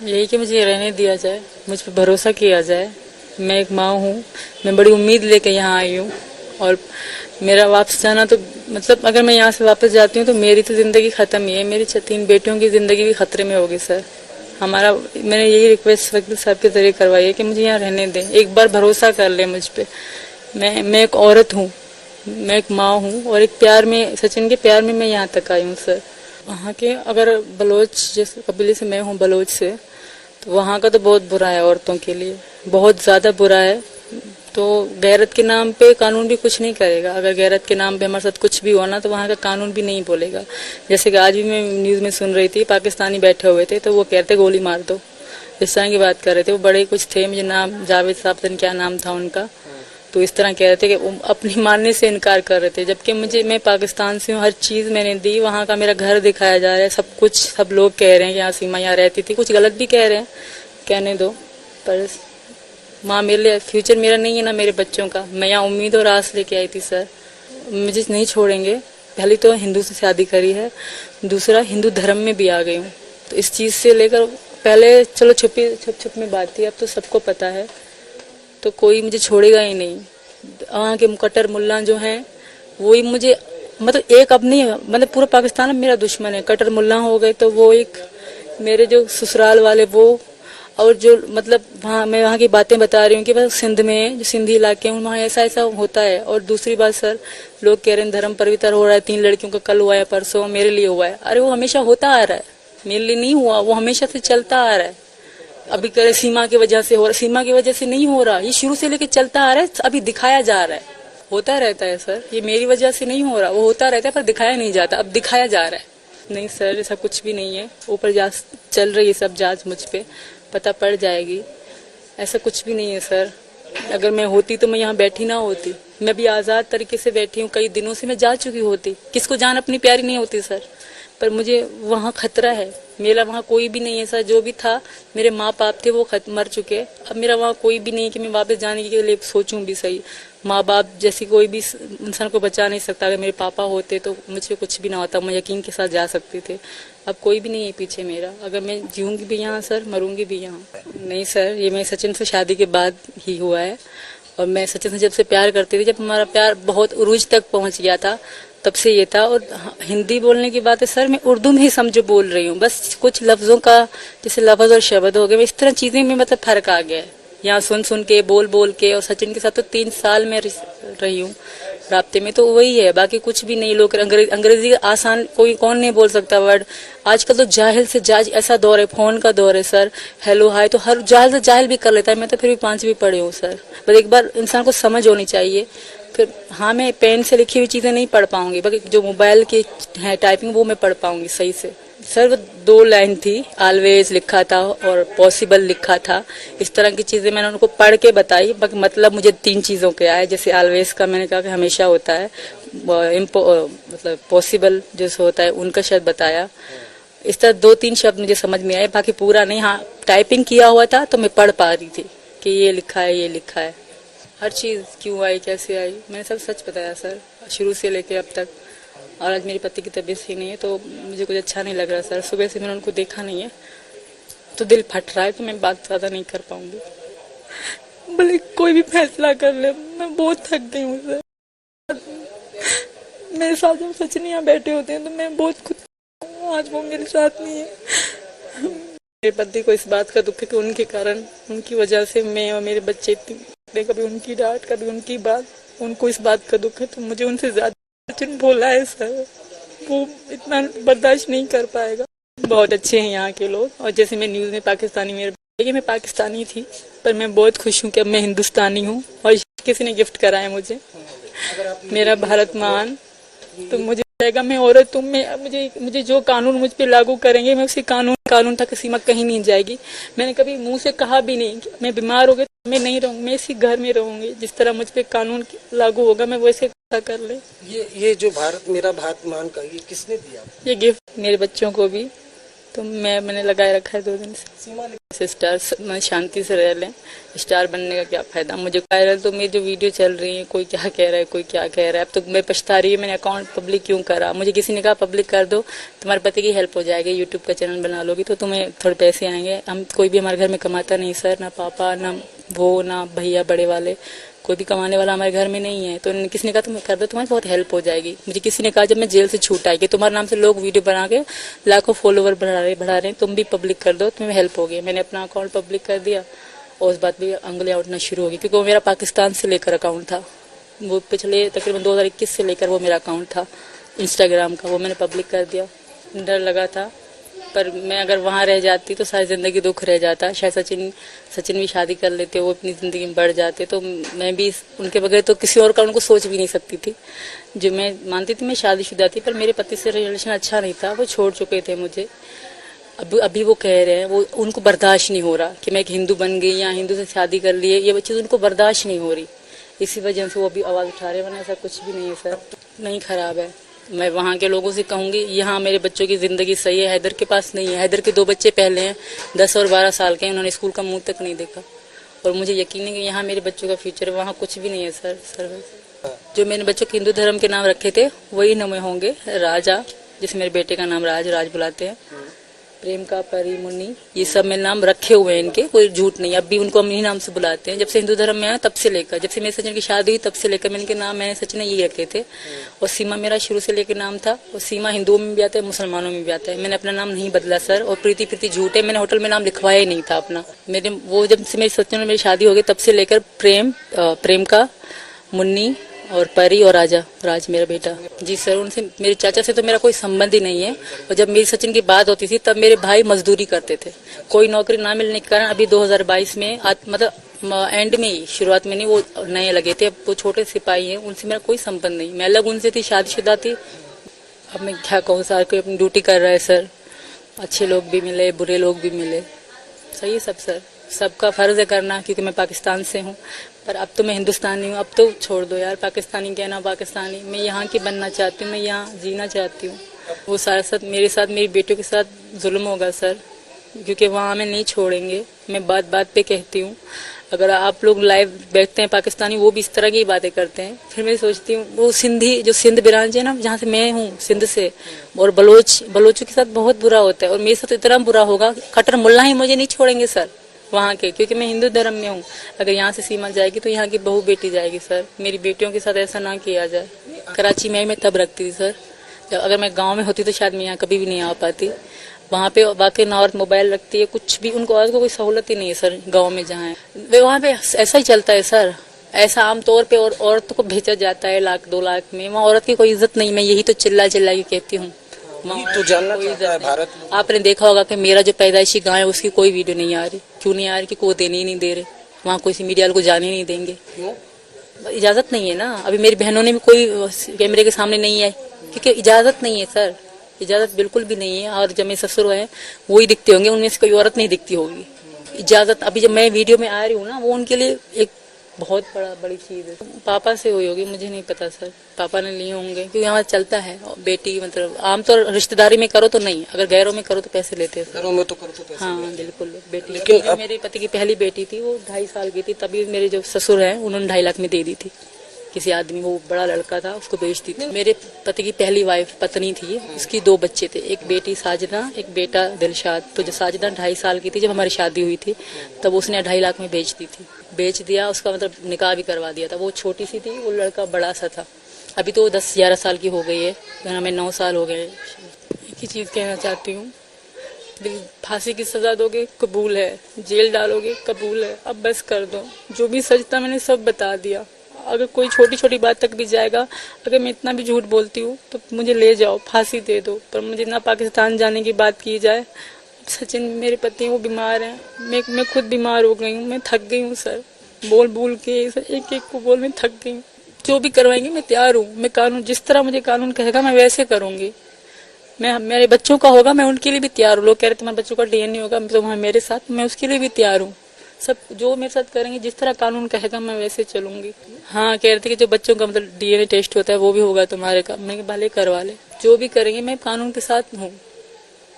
यही कि मुझे रहने दिया जाए, मुझ पर भरोसा किया जाए। मैं एक माँ हूँ, मैं बड़ी उम्मीद लेके यहाँ आई हूँ। और मेरा वापस जाना तो मतलब अगर मैं यहाँ से वापस जाती हूँ तो मेरी तो ज़िंदगी ख़त्म ही है, मेरी 3 बेटियों की ज़िंदगी भी खतरे में होगी सर। मैंने यही रिक्वेस्ट वकील साहब के जरिए करवाई है कि मुझे यहाँ रहने दें, एक बार भरोसा कर ले मुझ पे। मैं एक औरत हूँ, मैं एक माँ हूँ और एक प्यार में, सचिन के प्यार में मैं यहाँ तक आई हूँ सर। वहाँ के अगर बलोच, जैसे कबीले से मैं हूँ बलोच से, तो वहाँ का तो बहुत बुरा है औरतों के लिए, बहुत ज़्यादा बुरा है। तो गैरत के नाम पे कानून भी कुछ नहीं करेगा। अगर गैरत के नाम पे हमारे साथ कुछ भी होना तो वहाँ का कानून भी नहीं बोलेगा। जैसे कि आज भी मैं न्यूज़ में सुन रही थी, पाकिस्तानी बैठे हुए थे तो वो कहते गोली मार दो, इस तरह की बात कर रहे थे। वो बड़े कुछ थे, मुझे नाम जावेद साहब क्या नाम था उनका, तो इस तरह कह रहे थे कि वो अपनी मानने से इनकार कर रहे थे। जबकि मैं पाकिस्तान से हूँ, हर चीज़ मैंने दी, वहाँ का मेरा घर दिखाया जा रहा है, सब कुछ। सब लोग कह रहे हैं कि यहाँ सीमा यहाँ रहती थी, कुछ गलत भी कह रहे हैं, कहने दो। पर माँ मेरे लिए फ्यूचर मेरा नहीं है ना मेरे बच्चों का। मैं यहाँ उम्मीद और आस लेके आई थी सर, मुझे नहीं छोड़ेंगे। पहली तो हिंदू से शादी करी है, दूसरा हिंदू धर्म में भी आ गई हूँ, तो इस चीज़ से लेकर पहले चलो छुप में बात थी, अब तो सबको पता है, तो कोई मुझे छोड़ेगा ही नहीं। वहाँ के कट्टर मुल्ला जो हैं वही मुझे, मतलब एक अब नहीं, मतलब पूरा पाकिस्तान अब मेरा दुश्मन है। कट्टर मुल्ला हो गए तो वो एक, मेरे जो ससुराल वाले वो, और जो मतलब मैं वहाँ की बातें बता रही हूँ कि बस सिंध में जो सिंधी इलाके हैं वहाँ ऐसा ऐसा होता है। और दूसरी बात सर, लोग कह रहे हैं धर्म पवित्र हो रहा है, 3 लड़कियों का कल हुआ है, परसों मेरे लिए हुआ है। अरे वो हमेशा होता आ रहा है, मेरे लिए नहीं हुआ, वो हमेशा से चलता आ रहा है। अभी करे सीमा की वजह से हो रहा, सीमा की वजह से नहीं हो रहा, ये शुरू से लेके चलता आ रहा है, अभी दिखाया जा रहा है, होता रहता है सर। ये मेरी वजह से नहीं हो रहा, वो होता रहता है पर दिखाया नहीं जाता, अब दिखाया जा रहा है। नहीं सर, ऐसा कुछ भी नहीं है, ऊपर जांच चल रही है, सब जांच मुझ पे पता पड़ जाएगी। ऐसा कुछ भी नहीं है सर। अगर मैं होती तो मैं यहाँ बैठी ना होती, मैं भी आज़ाद तरीके से बैठी हूँ, कई दिनों से मैं जा चुकी होती। किसको जान अपनी प्यारी नहीं होती सर, पर मुझे वहाँ खतरा है। मेरा वहाँ कोई भी नहीं है सर, जो भी था मेरे माँ बाप थे वो मर चुके, अब मेरा वहाँ कोई भी नहीं है कि मैं वापस जाने के लिए सोचूं भी। सही, माँ बाप जैसी कोई भी इंसान को बचा नहीं सकता। अगर मेरे पापा होते तो मुझे कुछ भी ना होता, मैं यकीन के साथ जा सकती थे। अब कोई भी नहीं है पीछे मेरा, अगर मैं जीऊंगी भी यहाँ सर, मरूंगी भी यहाँ। नहीं सर, ये मैं सचिन से शादी के बाद ही हुआ है, और मैं सचिन से जब से प्यार करती थी, जब हमारा प्यार बहुत उरूज तक पहुँच गया था तब से ये था। और हिंदी बोलने की बात है सर, मैं उर्दू में ही समझो बोल रही हूँ, बस कुछ लफ्जों का जैसे लफ्ज और शब्द हो गए, इस तरह चीजें में मतलब फर्क आ गया है। यहाँ सुन के बोल के, और सचिन के साथ तो 3 साल में रही हूँ राब्ते में, तो वही है, बाकी कुछ भी नहीं। लोग अंग्रेजी आसान कोई कौन नहीं बोल सकता वर्ड। आजकल तो जाहिल से जाज ऐसा दौर है, फोन का दौर है सर, हेलो हाय तो हर जाहिल से जाहिल भी कर लेता है। मैं तो फिर भी 5वीं पढ़ी हूँ सर, बस एक बार इंसान को समझ होनी चाहिए। फिर हाँ, मैं पेन से लिखी हुई चीजें नहीं पढ़ पाऊंगी, बाकी जो मोबाइल की है टाइपिंग वो मैं पढ़ पाऊंगी सही से। सर वो 2 लाइन थी, ऑलवेज लिखा था और पॉसिबल लिखा था, इस तरह की चीजें मैंने उनको पढ़ के बताई। बाकी मतलब मुझे 3 चीजों के आए, जैसे ऑलवेज का मैंने कहा कि हमेशा होता है, मतलब पॉसिबल जो होता है उनका शब्द बताया। इस तरह 2-3 शब्द मुझे समझ में आए, बाकी पूरा नहीं। हाँ, टाइपिंग किया हुआ था तो मैं पढ़ पा रही थी कि ये लिखा है, ये लिखा है, हर चीज़ क्यों आई, कैसे आई, मैंने सब सच बताया सर, शुरू से लेके अब तक। और आज मेरे पति की तबीयत सही नहीं है तो मुझे कुछ अच्छा नहीं लग रहा सर। सुबह से मैंने उनको देखा नहीं है तो दिल फट रहा है, तो मैं बात ज़्यादा नहीं कर पाऊंगी। भले कोई भी फैसला कर ले, मैं बहुत थक गई हूँ सर। मेरे साथ जब सचिन यहाँ बैठे होते हैं तो मैं बहुत खुश हूँ, आज वो मेरे साथ नहीं है। मेरे पति को इस बात का दुख है कि उनके कारण, उनकी वजह से मैं और मेरे बच्चे, कभी उनकी डांट कभी उनकी बात, उनको इस बात का दुख है, तो मुझे उनसे ज्यादा सचिन बोला है सर, वो इतना बर्दाश्त नहीं कर पाएगा। बहुत अच्छे हैं यहाँ के लोग, और जैसे मैं न्यूज़ में पाकिस्तानी, मैं पाकिस्तानी थी पर मैं बहुत खुश हूँ कि अब मैं हिंदुस्तानी हूँ, और किसी ने गिफ्ट करा है मुझे मेरा भारत महान। तो मुझे रहेगा, मैं औरत हूँ, मुझे जो कानून मुझ पे लागू करेंगे मैं उसी कानून तक सीमा कहीं नहीं जाएगी। मैंने कभी मुंह से कहा भी नहीं कि मैं बीमार हो गई तो मैं नहीं रहूंगी, मैं इसी घर में रहूंगी, जिस तरह मुझ पे कानून लागू होगा मैं वैसे कर ले। ये जो मेरा भारत मान का ये किसने दिया? ये गिफ्ट मेरे बच्चों को भी, तो मैंने लगाए रखा है 2 दिन से। स्टार शांति से रह लें, स्टार बनने का क्या फायदा। मुझे वायरल तो मेरी जो वीडियो चल रही है, कोई क्या कह रहा है, कोई क्या कह रहा है। अब तो मैं पछता रही हूँ मैंने अकाउंट पब्लिक क्यों करा। मुझे किसी ने कहा पब्लिक कर दो, तुम्हारे पति की हेल्प हो जाएगी, यूट्यूब का चैनल बना लोगी तो तुम्हें थोड़े पैसे आएंगे। हम कोई भी हमारे घर में कमाता नहीं सर, ना पापा ना वो ना भैया बड़े वाले, कोई भी कमाने वाला हमारे घर में नहीं है। तो किसी ने कहा तुम कर दो, तुम्हारी बहुत हेल्प हो जाएगी। मुझे किसी ने कहा जब मैं जेल से छूट आई कि तुम्हारे नाम से लोग वीडियो बना के लाखों फॉलोवर बढ़ा रहे हैं, तुम भी पब्लिक कर दो, तुम्हें हेल्प होगी। मैंने अपना अकाउंट पब्लिक कर दिया और उस बात भी अंगलियां उठना शुरू हो गई, क्योंकि वो मेरा पाकिस्तान से लेकर अकाउंट था। वो पिछले तकरीबन 2021 से लेकर वो मेरा अकाउंट था इंस्टाग्राम का, वो मैंने पब्लिक कर दिया। डर लगा था, पर मैं अगर वहाँ रह जाती तो सारी ज़िंदगी दुख रह जाता। शायद सचिन भी शादी कर लेते, वो अपनी ज़िंदगी में बढ़ जाते, तो मैं भी उनके बगैर तो किसी और का उनको सोच भी नहीं सकती थी। जो मैं मानती थी मैं शादीशुदा थी, पर मेरे पति से रिलेशन अच्छा नहीं था, वो छोड़ चुके थे मुझे। अभी वो कह रहे हैं, वो उनको बर्दाश्त नहीं हो रहा कि मैं एक हिंदू बन गई या हिंदू से शादी कर लिए, ये चीज़ उनको बर्दाश्त नहीं हो रही। इसी वजह से वो अभी आवाज़ उठा रहे हैं, वरना ऐसा कुछ भी नहीं है सर। नहीं खराब है। मैं वहाँ के लोगों से कहूँगी यहाँ मेरे बच्चों की ज़िंदगी सही है, हैदर के पास नहीं है। हैदर के 2 बच्चे पहले हैं, 10 और 12 साल के हैं, उन्होंने स्कूल का मुंह तक नहीं देखा। और मुझे यकीन है कि यहाँ मेरे बच्चों का फ्यूचर है, वहाँ कुछ भी नहीं है सर। जो मैंने बच्चों के हिंदू धर्म के नाम रखे थे वही नाम होंगे। राजा, जिसे मेरे बेटे का नाम राज बुलाते हैं, प्रेम का, परी, मुन्नी, ये सब मेरे नाम रखे हुए हैं इनके, कोई झूठ नहीं। अब भी उनको हम इन्हीं नाम से बुलाते हैं। जब से हिंदू धर्म में आया तब से लेकर, जब से मेरे सचिन की शादी हुई तब से लेकर मैंने इनके नाम मैंने सचिन ने यही रखे थे। और सीमा मेरा शुरू से लेकर नाम था, और सीमा हिंदुओं में भी आता है, मुसलमानों में भी आता है। मैंने अपना नाम नहीं बदला सर। और प्रीति झूठ है, मैंने होटल में नाम लिखवाया ही नहीं था अपना। मेरे वो जब से मेरे सचिन में मेरी शादी हो गई तब से लेकर प्रेम का, मुन्नी और परी और राज मेरा बेटा। जी सर, उनसे मेरे चाचा से तो मेरा कोई संबंध ही नहीं है। और जब मेरी सचिन की बात होती थी तब मेरे भाई मजदूरी करते थे, कोई नौकरी ना मिलने के कारण अभी 2022 में मतलब एंड में ही, शुरुआत में नहीं, वो नए लगे थे। अब वो छोटे सिपाही हैं, उनसे मेरा कोई संबंध नहीं। मैं अलग उनसे थी, शादीशुदा थी। अब मैं क्या कहूँ सर, कोई अपनी ड्यूटी कर रहा है सर। अच्छे लोग भी मिले, बुरे लोग भी मिले, सही है सब सर। सबका फर्ज है करना, क्योंकि मैं पाकिस्तान से हूँ। पर अब तो मैं हिंदुस्तानी हूँ, अब तो छोड़ दो यार पाकिस्तानी कहना। पाकिस्तानी मैं यहाँ की बनना चाहती हूँ, मैं यहाँ जीना चाहती हूँ। वो सारे साथ मेरे साथ मेरी बेटियों के साथ जुल्म होगा सर, क्योंकि वहाँ हमें नहीं छोड़ेंगे। मैं बात बात पे कहती हूँ, अगर आप लोग लाइव बैठते हैं पाकिस्तानी, वो भी इस तरह की बातें करते हैं, फिर मैं सोचती हूँ वो सिंधी, जो सिंध बिरांज है ना, जहाँ से मैं हूँ, सिंध से, और बलोचों के साथ बहुत बुरा होता है। और मेरे साथ इतना बुरा होगा, कट्टर मुल्ला ही मुझे नहीं छोड़ेंगे सर वहाँ के, क्योंकि मैं हिंदू धर्म में हूँ। अगर यहाँ से सीमा जाएगी तो यहाँ की बहू बेटी जाएगी सर। मेरी बेटियों के साथ ऐसा ना किया जाए। कराची में मैं तब रखती थी सर, जब अगर मैं गांव में होती तो शायद मैं यहाँ कभी भी नहीं आ पाती। वहाँ पे वाकई ना औरत मोबाइल रखती है, कुछ भी उनको औरत को कोई सहूलत ही नहीं है सर। गाँव में जहाँ है वे, वहाँ पे ऐसा ही चलता है सर। ऐसा आमतौर पे और औरत को भेजा जाता है 1-2 लाख में, वहाँ औरत की कोई इज्जत नहीं। मैं यही तो चिल्ला के कहती हूँ, तो जानना चाहता है भारत में। आपने देखा होगा कि मेरा जो पैदाइशी गांव है उसकी कोई वीडियो नहीं आ रही। क्यों नहीं आ रही? कि कोई देने ही नहीं दे रहे, वहाँ कोई मीडिया वाले को जाने नहीं देंगे। इजाजत नहीं है ना। अभी मेरी बहनों ने भी कोई कैमरे के सामने नहीं आए, क्योंकि इजाजत नहीं है सर, इजाजत बिल्कुल भी नहीं है। और जब मेरे ससुर है वो ही दिखते होंगे, उनमें से कोई औरत नहीं दिखती होगी। इजाजत अभी जब मैं वीडियो में आ रही हूँ ना, वो उनके लिए एक बहुत बड़ी चीज है। पापा से हुई होगी, मुझे नहीं पता सर, पापा ने लिए होंगे, क्योंकि यहाँ चलता है बेटी मतलब आमतौर रिश्तेदारी में करो तो नहीं, अगर गैरों में करो तो पैसे लेते हैं। घरों में तो करो तो पैसे। हाँ बिल्कुल। बेटी, लेकिन मेरे पति की पहली बेटी थी, वो 2.5 साल की थी, तभी मेरे जो ससुर है उन्होंने 2.5 लाख में दे दी थी किसी आदमी, वो बड़ा लड़का था, उसको बेच दी थी। मेरे पति की पहली वाइफ पत्नी थी, उसकी 2 बच्चे थे, एक बेटी साजिदा, एक बेटा दिलशाद। तो जो साजिदा 2.5 साल की थी जब हमारी शादी हुई थी, तब उसने 2.5 लाख में बेच दी थी। बेच दिया, उसका मतलब निकाह भी करवा दिया था। वो छोटी सी थी, वो लड़का बड़ा सा था। अभी तो 10-11 साल की हो गई है, हमें 9 साल हो गए। एक ही चीज कहना चाहती हूँ, फांसी की सजा दोगे कबूल है, जेल डालोगे कबूल है, अब बस कर दो। जो भी सच था मैंने सब बता दिया। अगर कोई छोटी छोटी बात तक भी जाएगा, अगर मैं इतना भी झूठ बोलती हूँ तो मुझे ले जाओ, फांसी दे दो, पर मुझे ना पाकिस्तान जाने की बात की जाए। सचिन मेरे पति वो बीमार हैं, मैं खुद बीमार हो गई हूँ, मैं थक गई हूँ सर, बोल के एक को बोल मैं थक गई हूँ। जो भी करवाएंगे मैं तैयार हूँ। मैं कानून, जिस तरह मुझे कानून कहेगा मैं वैसे करूंगी। मैं मेरे बच्चों का होगा मैं उनके लिए भी तैयार हूँ। लोग कह रहे तुम्हारे बच्चों का डीएनए होगा तो मेरे साथ, मैं उसके लिए भी तैयार हूँ। सब जो मेरे साथ करेंगे, जिस तरह कानून कहेगा मैं वैसे चलूंगी। हाँ, कह रहे थे कि जो बच्चों का मतलब डीएनए टेस्ट होता है वो भी होगा तुम्हारे का। मैं भले करवा ले, जो भी करेंगे मैं कानून के साथ हूँ।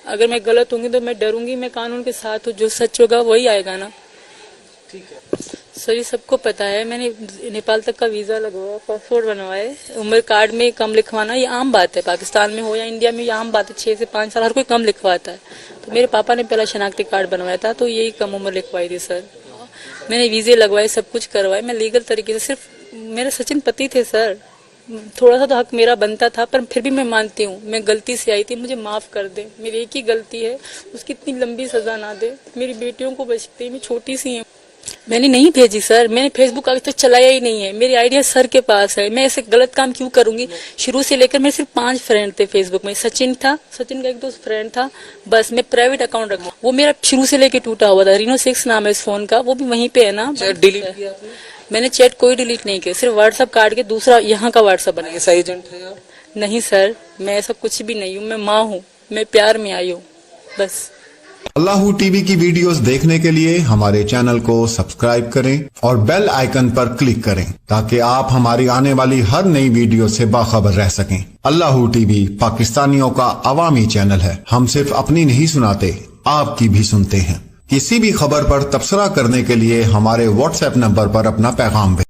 अगर मैं गलत होंगी तो मैं डरूंगी, मैं कानून के साथ हूँ, जो सच होगा वही आएगा ना। ठीक है सर ये सबको पता है, मैंने नेपाल तक का वीजा लगवाया, पासपोर्ट बनवाए, उम्र कार्ड में कम लिखवाना ये आम बात है, पाकिस्तान में हो या इंडिया में ये आम बात है, 6 से 5 साल हर कोई कम लिखवाता है। तो मेरे पापा ने पहला शनाख्ती कार्ड बनवाया था तो यही कम उम्र लिखवाई थी सर। मैंने वीजे लगवाए, सब कुछ करवाए, मैं लीगल तरीके से, सिर्फ मेरे सचिन पति थे सर, थोड़ा सा तो हक मेरा बनता था, पर फिर भी मैं मानती हूँ मैं गलती से आई थी, मुझे माफ कर दे, मेरी एक ही गलती है, उसकी इतनी लंबी सजा ना दे, मेरी बेटियों को बचते, मैं छोटी सी हूँ। मैंने नहीं भेजी सर, मैंने फेसबुक अभी तक चलाया ही नहीं है, मेरी आइडिया सर के पास है, मैं ऐसे गलत काम क्यों करूंगी। शुरू से लेकर मेरे सिर्फ 5 फ्रेंड थे फेसबुक में, सचिन था, सचिन का एक दोस्त फ्रेंड था, बस मैं प्राइवेट अकाउंट रखा, वो मेरा शुरू से लेकर टूटा हुआ था। Reno 6 नाम है इस फोन का, वो भी वहीं पे है ना। चैट डिलीट किया आपने? मैंने चैट कोई डिलीट नहीं किया, सिर्फ व्हाट्सएप काट के दूसरा यहाँ का व्हाट्सएप बनाया। ऐसा एजेंट है आप? नहीं सर, मैं ऐसा कुछ भी नहीं हूँ, मैं माँ हूँ, मैं प्यार में आई हूँ बस। अल्लाहू टीवी की वीडियोस देखने के लिए हमारे चैनल को सब्सक्राइब करें और बेल आइकन पर क्लिक करें ताकि आप हमारी आने वाली हर नई वीडियो से बाखबर रह सकें। अल्लाहू टीवी पाकिस्तानियों का अवामी चैनल है, हम सिर्फ अपनी नहीं सुनाते, आपकी भी सुनते हैं। किसी भी खबर पर तबसरा करने के लिए हमारे व्हाट्सएप नंबर पर अपना पैगाम भेजें।